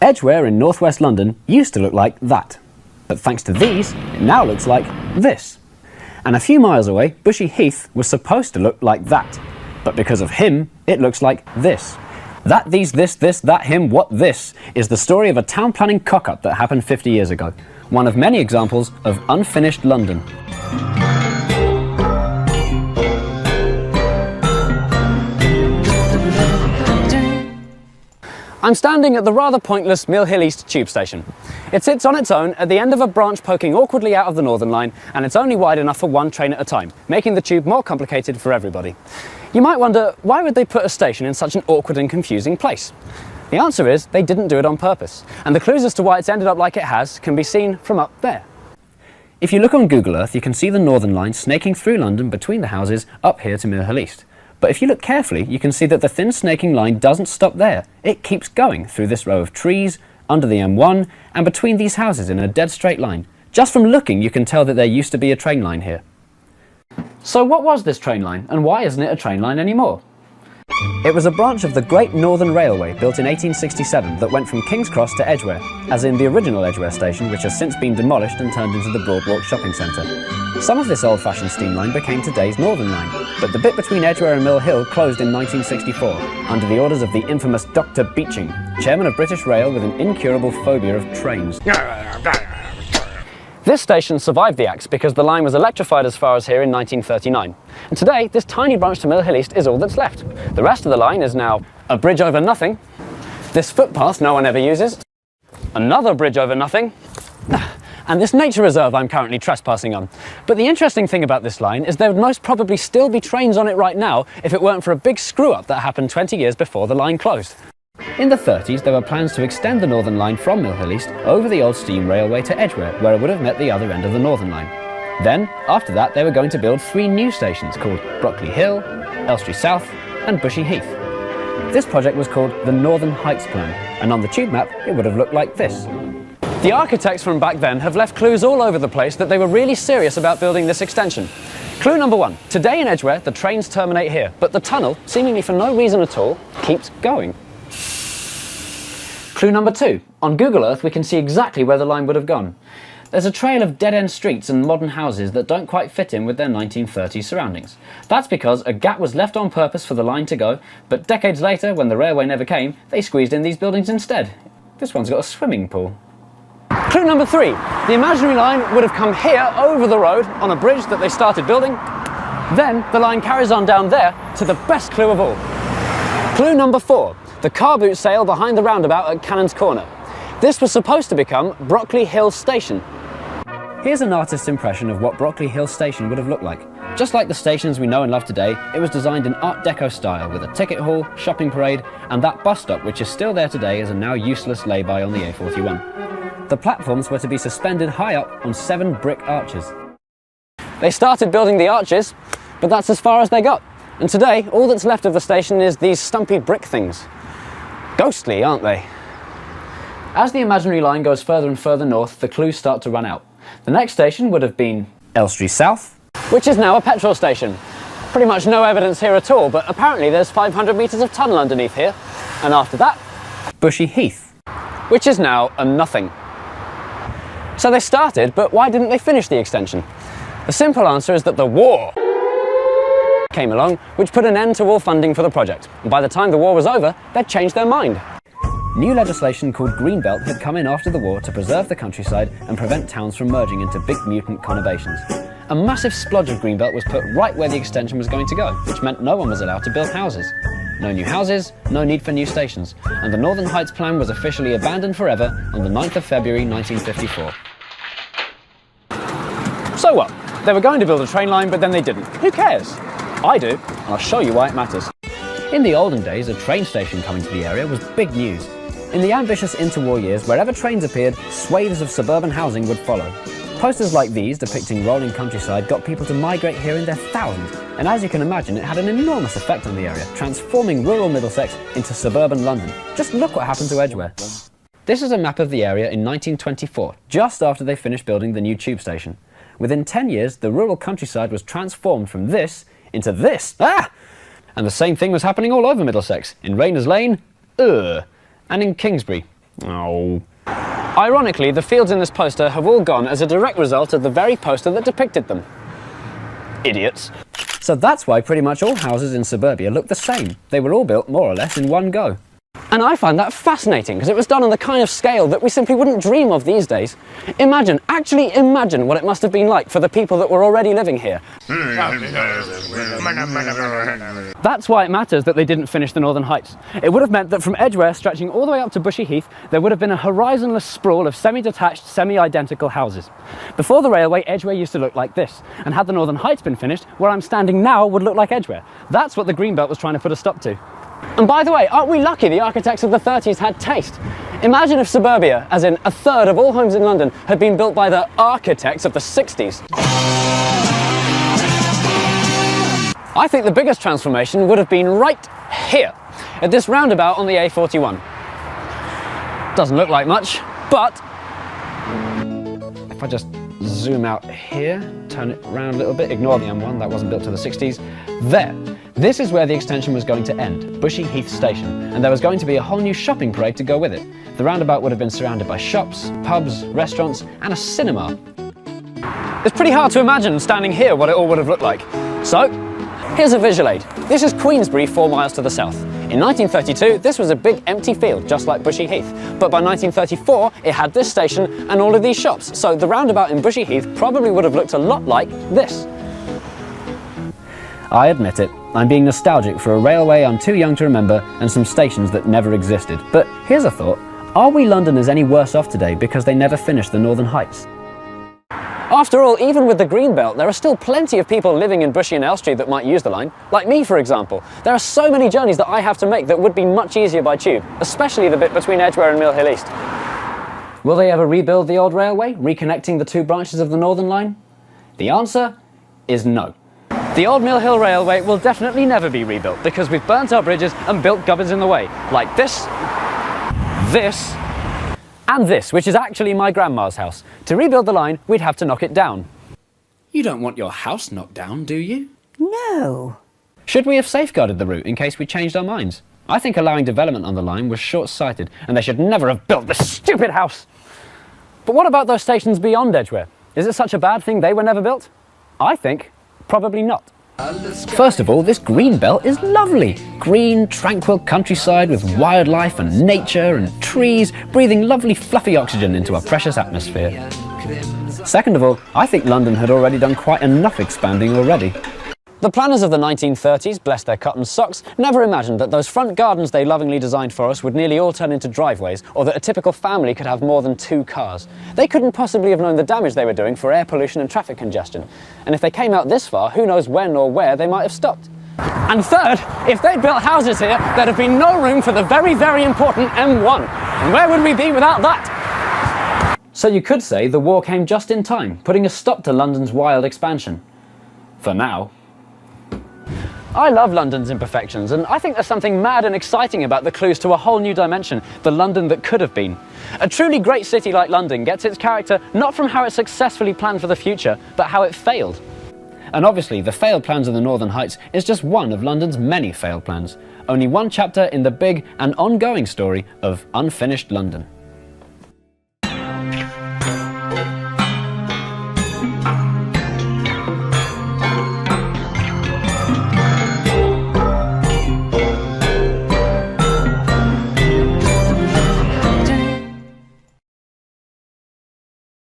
Edgware in northwest London used to look like that, but thanks to these, it now looks like this. And a few miles away, Bushy Heath was supposed to look like that, but because of him, it looks like this. That, these, this, that, him, what, this is the story of a town planning cock-up that happened 50 years ago. One of many examples of unfinished London. I'm standing at the rather pointless Mill Hill East tube station. It sits on its own at the end of a branch poking awkwardly out of the Northern Line, and it's only wide enough for one train at a time, making the tube more complicated for everybody. You might wonder, why would they put a station in such an awkward and confusing place? The answer is, they didn't do it on purpose, and the clues as to why it's ended up like it has can be seen from up there. If you look on Google Earth, you can see the Northern Line snaking through London between the houses up here to Mill Hill East. But if you look carefully, you can see that the thin snaking line doesn't stop there. It keeps going through this row of trees, under the M1, and between these houses in a dead straight line. Just from looking, you can tell that there used to be a train line here. So what was this train line, and why isn't it a train line anymore? It was a branch of the Great Northern Railway built in 1867 that went from King's Cross to Edgware, as in the original Edgware station, which has since been demolished and turned into the Broadwalk shopping centre. Some of this old-fashioned steam line became today's Northern Line, but the bit between Edgware and Mill Hill closed in 1964, under the orders of the infamous Dr. Beeching, chairman of British Rail with an incurable phobia of trains. This station survived the axe because the line was electrified as far as here in 1939. And today, this tiny branch to Mill Hill East is all that's left. The rest of the line is now a bridge over nothing, this footpath no one ever uses, another bridge over nothing, and this nature reserve I'm currently trespassing on. But the interesting thing about this line is there would most probably still be trains on it right now if it weren't for a big screw-up that happened 20 years before the line closed. In the 30s, there were plans to extend the Northern Line from Mill Hill East over the old steam railway to Edgware, where it would have met the other end of the Northern Line. Then, after that, they were going to build 3 new stations called Brockley Hill, Elstree South and Bushy Heath. This project was called the Northern Heights Plan, and on the tube map it would have looked like this. The architects from back then have left clues all over the place that they were really serious about building this extension. Clue number 1. Today in Edgware, the trains terminate here, but the tunnel, seemingly for no reason at all, keeps going. Clue number 2. On Google Earth we can see exactly where the line would have gone. There's a trail of dead-end streets and modern houses that don't quite fit in with their 1930s surroundings. That's because a gap was left on purpose for the line to go, but decades later, when the railway never came, they squeezed in these buildings instead. This one's got a swimming pool. Clue number 3. The imaginary line would have come here over the road on a bridge that they started building. Then the line carries on down there to the best clue of all. Clue number 4. The car boot sale behind the roundabout at Cannon's Corner. This was supposed to become Brockley Hill Station. Here's an artist's impression of what Brockley Hill Station would have looked like. Just like the stations we know and love today, it was designed in Art Deco style with a ticket hall, shopping parade, and that bus stop which is still there today as a now useless lay-by on the A41. The platforms were to be suspended high up on 7 brick arches. They started building the arches, but that's as far as they got. And today, all that's left of the station is these stumpy brick things. Ghostly, aren't they? As the imaginary line goes further and further north, the clues start to run out. The next station would have been Elstree South, which is now a petrol station. Pretty much no evidence here at all, but apparently there's 500 metres of tunnel underneath here. And after that, Bushy Heath, which is now a nothing. So they started, but why didn't they finish the extension? The simple answer is that the war came along, which put an end to all funding for the project. And by the time the war was over, they'd changed their mind. New legislation called Greenbelt had come in after the war to preserve the countryside and prevent towns from merging into big mutant conurbations. A massive splodge of Greenbelt was put right where the extension was going to go, which meant no one was allowed to build houses. No new houses, no need for new stations, and the Northern Heights plan was officially abandoned forever on the 9th of February 1954. So what? They were going to build a train line, but then they didn't. Who cares? I do, and I'll show you why it matters. In the olden days, a train station coming to the area was big news. In the ambitious interwar years, wherever trains appeared, swathes of suburban housing would follow. Posters like these, depicting rolling countryside, got people to migrate here in their thousands, and as you can imagine, it had an enormous effect on the area, transforming rural Middlesex into suburban London. Just look what happened to Edgware. This is a map of the area in 1924, just after they finished building the new tube station. Within 10 years, the rural countryside was transformed from this into this. And the same thing was happening all over Middlesex, in Rayners Lane, and in Kingsbury. Oh. Ironically, the fields in this poster have all gone as a direct result of the very poster that depicted them. Idiots. So that's why pretty much all houses in suburbia look the same. They were all built more or less in one go. And I find that fascinating because it was done on the kind of scale that we simply wouldn't dream of these days. Imagine, actually imagine what it must have been like for the people that were already living here. That's why it matters that they didn't finish the Northern Heights. It would have meant that from Edgware stretching all the way up to Bushy Heath, there would have been a horizonless sprawl of semi-detached, semi-identical houses. Before the railway, Edgware used to look like this, and had the Northern Heights been finished, where I'm standing now would look like Edgware. That's what the Greenbelt was trying to put a stop to. And by the way, aren't we lucky the architects of the 30s had taste? Imagine if suburbia, as in a third of all homes in London, had been built by the architects of the 60s. I think the biggest transformation would have been right here, at this roundabout on the A41. Doesn't look like much, but if I just zoom out here, turn it around a little bit, ignore the M1, that wasn't built to the 60s, there. This is where the extension was going to end, Bushy Heath Station, and there was going to be a whole new shopping parade to go with it. The roundabout would have been surrounded by shops, pubs, restaurants, and a cinema. It's pretty hard to imagine standing here what it all would have looked like. So, here's a visual aid. This is Queensbury 4 miles to the south. In 1932, this was a big empty field, just like Bushy Heath. But by 1934, it had this station and all of these shops. So the roundabout in Bushy Heath probably would have looked a lot like this. I admit it, I'm being nostalgic for a railway I'm too young to remember and some stations that never existed. But here's a thought, are we Londoners any worse off today because they never finished the Northern Heights? After all, even with the Greenbelt, there are still plenty of people living in Bushy and Elstree that might use the line. Like me, for example. There are so many journeys that I have to make that would be much easier by tube, especially the bit between Edgware and Mill Hill East. Will they ever rebuild the old railway, reconnecting the two branches of the Northern Line? The answer is no. The old Mill Hill Railway will definitely never be rebuilt because we've burnt our bridges and built gubbins in the way, like this, this, and this, which is actually my grandma's house. To rebuild the line, we'd have to knock it down. You don't want your house knocked down, do you? No. Should we have safeguarded the route in case we changed our minds? I think allowing development on the line was short-sighted, and they should never have built this stupid house. But what about those stations beyond Edgware? Is it such a bad thing they were never built? I think probably not. First of all, this green belt is lovely. Green, tranquil countryside with wildlife and nature and trees, breathing lovely fluffy oxygen into our precious atmosphere. Second of all, I think London had already done quite enough expanding already. The planners of the 1930s, bless their cotton socks, never imagined that those front gardens they lovingly designed for us would nearly all turn into driveways, or that a typical family could have more than 2 cars. They couldn't possibly have known the damage they were doing for air pollution and traffic congestion. And if they came out this far, who knows when or where they might have stopped. And third, if they'd built houses here, there'd have been no room for the very, very important M1. And where would we be without that? So you could say the war came just in time, putting a stop to London's wild expansion. For now. I love London's imperfections, and I think there's something mad and exciting about the clues to a whole new dimension, the London that could have been. A truly great city like London gets its character not from how it successfully planned for the future, but how it failed. And obviously, the failed plans of the Northern Heights is just one of London's many failed plans. Only one chapter in the big and ongoing story of unfinished London.